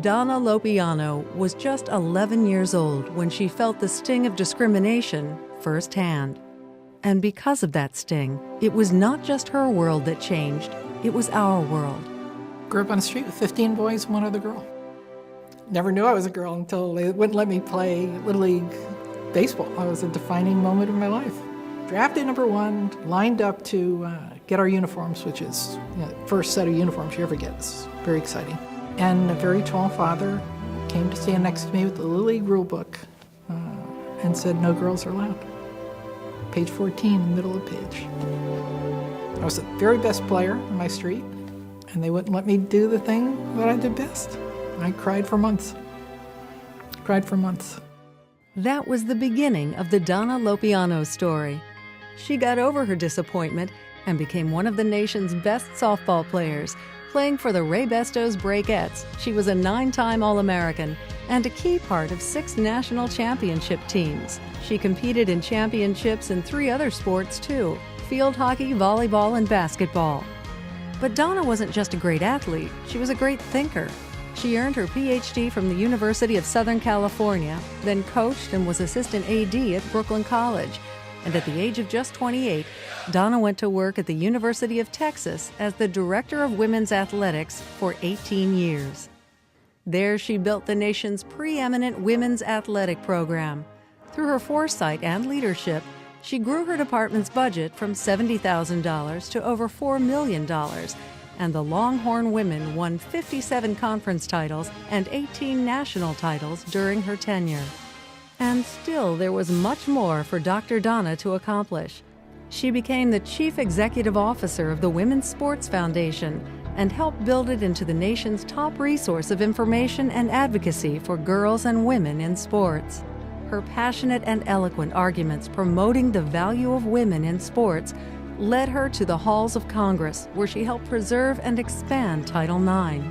Donna Lopiano was just 11 years old when she felt the sting of discrimination firsthand. And because of that sting, it was not just her world that changed, it was our world. Grew up on the street with 15 boys and one other girl. Never knew I was a girl until they wouldn't let me play Little League baseball. It was a defining moment of my life. Drafted number 1, lined up to get our uniforms, which is the first set of uniforms you ever get. It's very exciting. And a very tall father came to stand next to me with the Little League rule book and said, "No girls are allowed." Page 14, in the middle of the page. I was the very best player in my street, and they wouldn't let me do the thing that I did best. I cried for months. Cried for months. That was the beginning of the Donna Lopiano story. She got over her disappointment and became one of the nation's best softball players. Playing for the Ray Besto's Breakettes, she was a 9-time All-American and a key part of 6 national championship teams. She competed in championships in 3 other sports too: field hockey, volleyball, and basketball. But Donna wasn't just a great athlete, she was a great thinker. She earned her PhD from the University of Southern California, then coached and was assistant AD at Brooklyn College. And at the age of just 28, Donna went to work at the University of Texas as the Director of Women's Athletics for 18 years. There she built the nation's preeminent women's athletic program. Through her foresight and leadership, she grew her department's budget from $70,000 to over $4 million, and the Longhorn women won 57 conference titles and 18 national titles during her tenure. And still, there was much more for Dr. Donna to accomplish. She became the Chief Executive Officer of the Women's Sports Foundation and helped build it into the nation's top resource of information and advocacy for girls and women in sports. Her passionate and eloquent arguments promoting the value of women in sports led her to the halls of Congress, where she helped preserve and expand Title IX.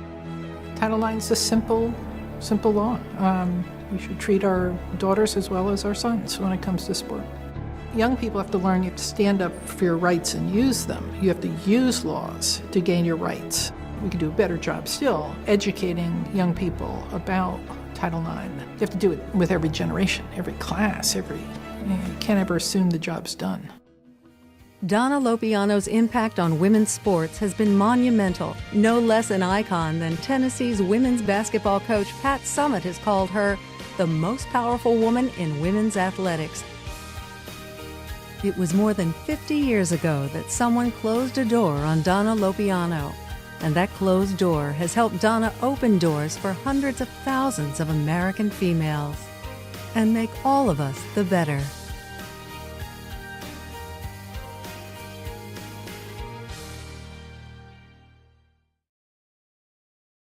Title IX is a simple law. We should treat our daughters as well as our sons when it comes to sport. Young people have to learn you have to stand up for your rights and use them. You have to use laws to gain your rights. We can do a better job still educating young people about Title IX. You have to do it with every generation, every class, you can't ever assume the job's done. Donna Lopiano's impact on women's sports has been monumental. No less an icon than Tennessee's women's basketball coach Pat Summitt has called her the most powerful woman in women's athletics. It was more than 50 years ago that someone closed a door on Donna Lopiano, and that closed door has helped Donna open doors for hundreds of thousands of American females and make all of us the better.